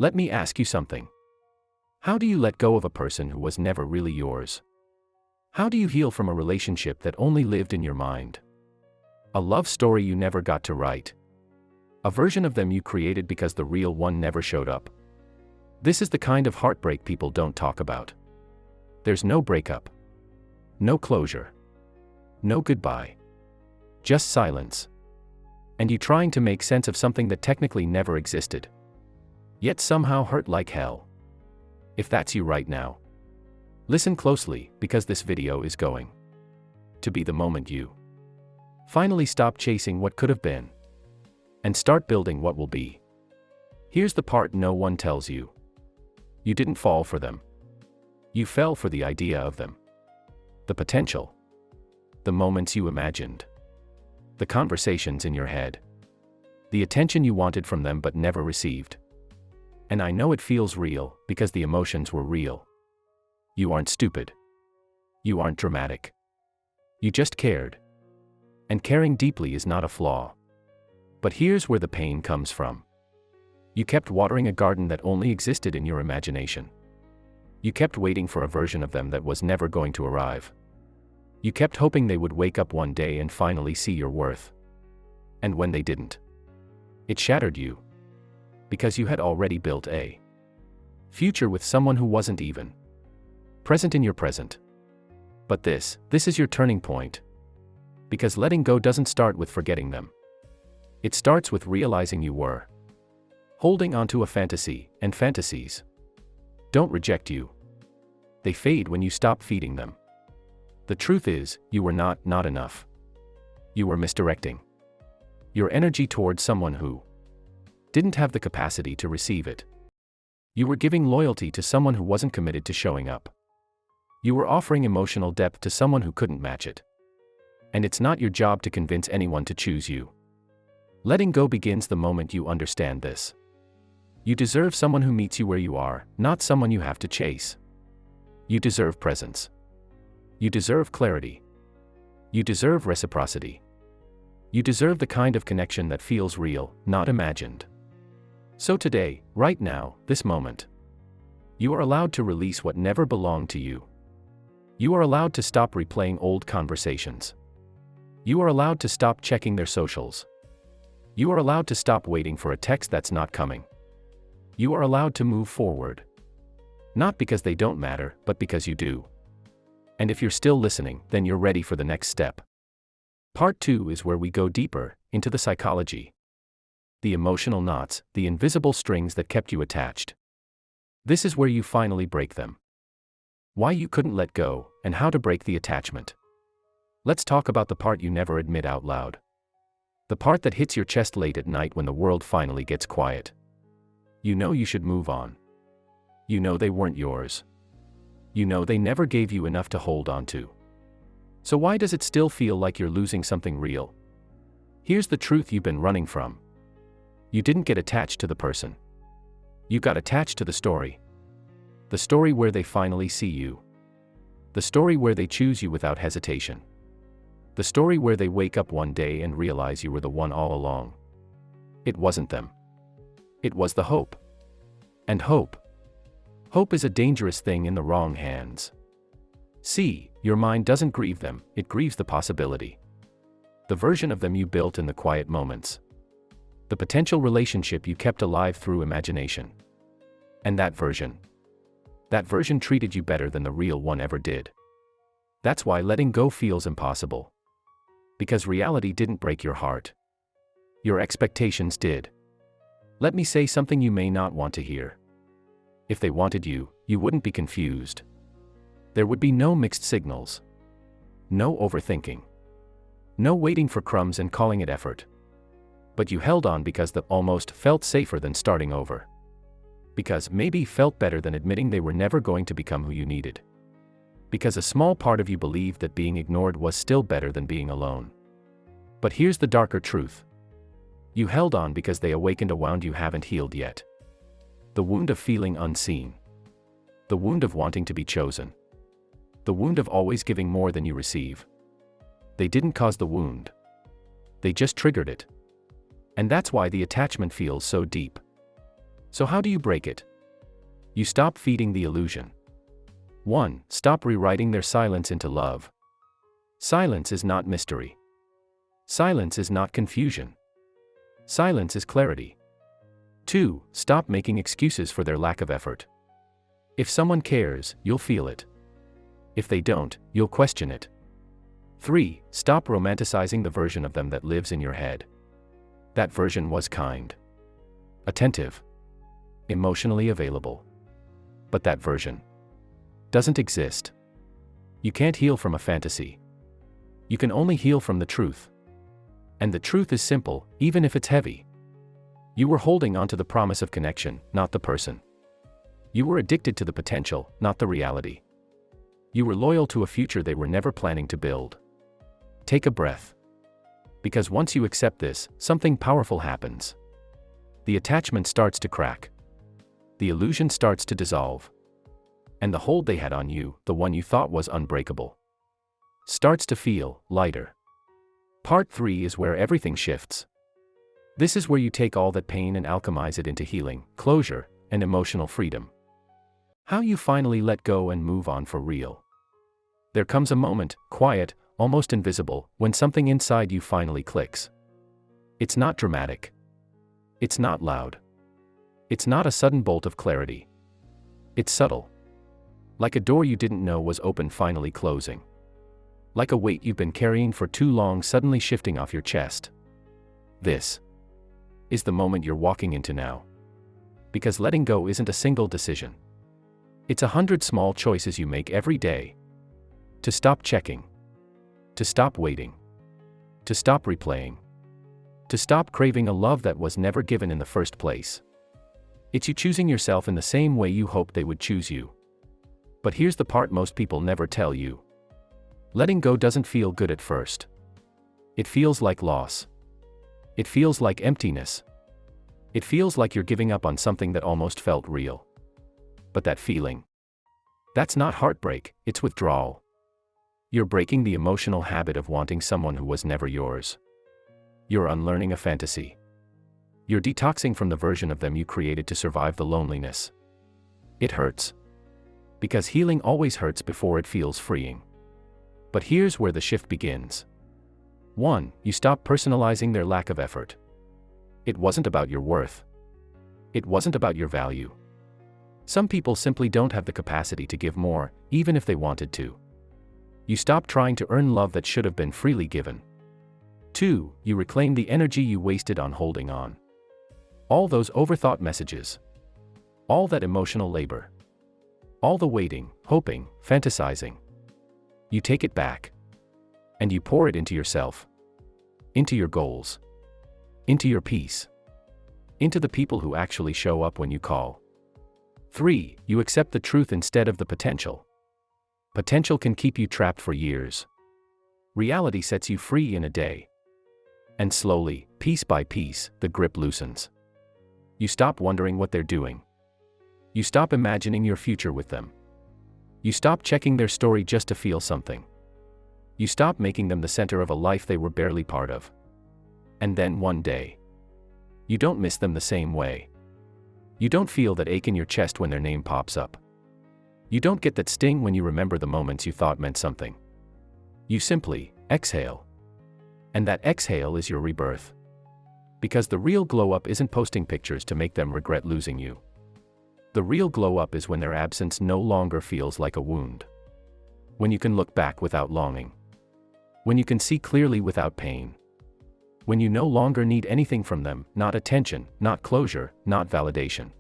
Let me ask you something. How do you let go of a person who was never really yours? How do you heal from a relationship that only lived in your mind? A love story you never got to write. A version of them you created because the real one never showed up. This is the kind of heartbreak people don't talk about. There's no breakup. No closure. No goodbye. Just silence. And you trying to make sense of something that technically never existed. Yet somehow hurt like hell. If that's you right now, listen closely, because this video is going to be the moment you finally stop chasing what could have been and start building what will be. Here's the part no one tells you. You didn't fall for them. You fell for the idea of them. The potential. The moments you imagined. The conversations in your head. The attention you wanted from them but never received. And I know it feels real, because the emotions were real. You aren't stupid. You aren't dramatic. You just cared. And caring deeply is not a flaw. But here's where the pain comes from. You kept watering a garden that only existed in your imagination. You kept waiting for a version of them that was never going to arrive. You kept hoping they would wake up one day and finally see your worth. And when they didn't, it shattered you. Because you had already built a future with someone who wasn't even present in your present. But this is your turning point. Because letting go doesn't start with forgetting them. It starts with realizing you were holding onto a fantasy, and fantasies don't reject you. They fade when you stop feeding them. The truth is, you were not enough. You were misdirecting your energy towards someone who didn't have the capacity to receive it. You were giving loyalty to someone who wasn't committed to showing up. You were offering emotional depth to someone who couldn't match it. And it's not your job to convince anyone to choose you. Letting go begins the moment you understand this. You deserve someone who meets you where you are, not someone you have to chase. You deserve presence. You deserve clarity. You deserve reciprocity. You deserve the kind of connection that feels real, not imagined. So today, right now, this moment, you are allowed to release what never belonged to you. You are allowed to stop replaying old conversations. You are allowed to stop checking their socials. You are allowed to stop waiting for a text that's not coming. You are allowed to move forward. Not because they don't matter, but because you do. And if you're still listening, then you're ready for the next step. Part 2 is where we go deeper into the psychology. The emotional knots, the invisible strings that kept you attached. This is where you finally break them. Why you couldn't let go, and how to break the attachment. Let's talk about the part you never admit out loud. The part that hits your chest late at night when the world finally gets quiet. You know you should move on. You know they weren't yours. You know they never gave you enough to hold on to. So why does it still feel like you're losing something real? Here's the truth you've been running from. You didn't get attached to the person. You got attached to the story. The story where they finally see you. The story where they choose you without hesitation. The story where they wake up one day and realize you were the one all along. It wasn't them. It was the hope. And hope is a dangerous thing in the wrong hands. See, your mind doesn't grieve them, it grieves the possibility. The version of them you built in the quiet moments. The potential relationship you kept alive through imagination. And that version treated you better than the real one ever did. That's why letting go feels impossible. Because reality didn't break your heart. Your expectations did. Let me say something you may not want to hear. If they wanted you, you wouldn't be confused. There would be no mixed signals. No overthinking. No waiting for crumbs and calling it effort. But you held on because the almost felt safer than starting over. Because maybe felt better than admitting they were never going to become who you needed. Because a small part of you believed that being ignored was still better than being alone. But here's the darker truth. You held on because they awakened a wound you haven't healed yet. The wound of feeling unseen. The wound of wanting to be chosen. The wound of always giving more than you receive. They didn't cause the wound. They just triggered it. And that's why the attachment feels so deep. So how do you break it? You stop feeding the illusion. 1. Stop rewriting their silence into love. Silence is not mystery. Silence is not confusion. Silence is clarity. 2. Stop making excuses for their lack of effort. If someone cares, you'll feel it. If they don't, you'll question it. 3. Stop romanticizing the version of them that lives in your head. That version was kind, attentive, emotionally available. But that version doesn't exist. You can't heal from a fantasy. You can only heal from the truth. And the truth is simple, even if it's heavy. You were holding on to the promise of connection, not the person. You were addicted to the potential, not the reality. You were loyal to a future they were never planning to build. Take a breath. Because once you accept this, something powerful happens. The attachment starts to crack. The illusion starts to dissolve. And the hold they had on you, the one you thought was unbreakable, starts to feel lighter. Part 3 is where everything shifts. This is where you take all that pain and alchemize it into healing, closure, and emotional freedom. How you finally let go and move on for real. There comes a moment, quiet, almost invisible, when something inside you finally clicks. It's not dramatic. It's not loud. It's not a sudden bolt of clarity. It's subtle. Like a door you didn't know was open finally closing. Like a weight you've been carrying for too long suddenly shifting off your chest. This is the moment you're walking into now. Because letting go isn't a single decision. It's 100 small choices you make every day. To stop checking. To stop waiting. To stop replaying. To stop craving a love that was never given in the first place. It's you choosing yourself in the same way you hoped they would choose you. But here's the part most people never tell you. Letting go doesn't feel good at first. It feels like loss. It feels like emptiness. It feels like you're giving up on something that almost felt real. But that feeling, that's not heartbreak, it's withdrawal. You're breaking the emotional habit of wanting someone who was never yours. You're unlearning a fantasy. You're detoxing from the version of them you created to survive the loneliness. It hurts. Because healing always hurts before it feels freeing. But here's where the shift begins. 1. You stop personalizing their lack of effort. It wasn't about your worth. It wasn't about your value. Some people simply don't have the capacity to give more, even if they wanted to. You stop trying to earn love that should have been freely given. 2. You reclaim the energy you wasted on holding on. All those overthought messages. All that emotional labor. All the waiting, hoping, fantasizing. You take it back. And you pour it into yourself. Into your goals. Into your peace. Into the people who actually show up when you call. 3. You accept the truth instead of the potential. Potential can keep you trapped for years. Reality sets you free in a day. And slowly, piece by piece, the grip loosens. You stop wondering what they're doing. You stop imagining your future with them. You stop checking their story just to feel something. You stop making them the center of a life they were barely part of. And then one day, you don't miss them the same way. You don't feel that ache in your chest when their name pops up. You don't get that sting when you remember the moments you thought meant something. You simply exhale. And that exhale is your rebirth. Because the real glow-up isn't posting pictures to make them regret losing you. The real glow-up is when their absence no longer feels like a wound. When you can look back without longing. When you can see clearly without pain. When you no longer need anything from them, not attention, not closure, not validation.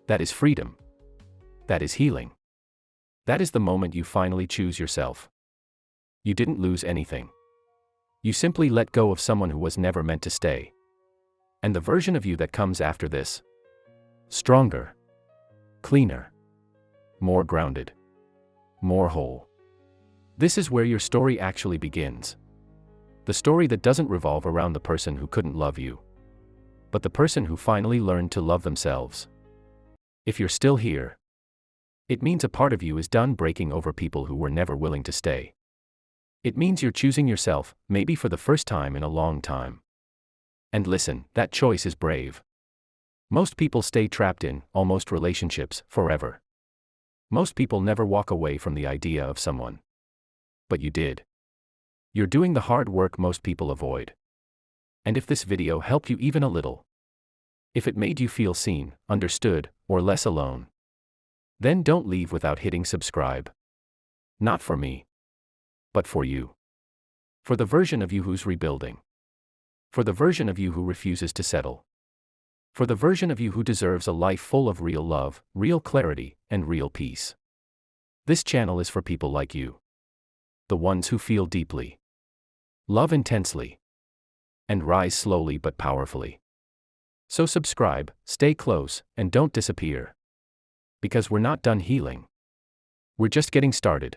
That is freedom. That is healing. That is the moment you finally choose yourself. You didn't lose anything. You simply let go of someone who was never meant to stay. And the version of you that comes after this, stronger, cleaner, more grounded, more whole. This is where your story actually begins. The story that doesn't revolve around the person who couldn't love you, but the person who finally learned to love themselves. If you're still here, it means a part of you is done breaking over people who were never willing to stay. It means you're choosing yourself, maybe for the first time in a long time. And listen, that choice is brave. Most people stay trapped in, almost relationships, forever. Most people never walk away from the idea of someone. But you did. You're doing the hard work most people avoid. And if this video helped you even a little, if it made you feel seen, understood, or less alone, then don't leave without hitting subscribe. Not for me, but for you. For the version of you who's rebuilding. For the version of you who refuses to settle. For the version of you who deserves a life full of real love, real clarity, and real peace. This channel is for people like you. The ones who feel deeply, love intensely, and rise slowly but powerfully. So subscribe, stay close, and don't disappear. Because we're not done healing. We're just getting started.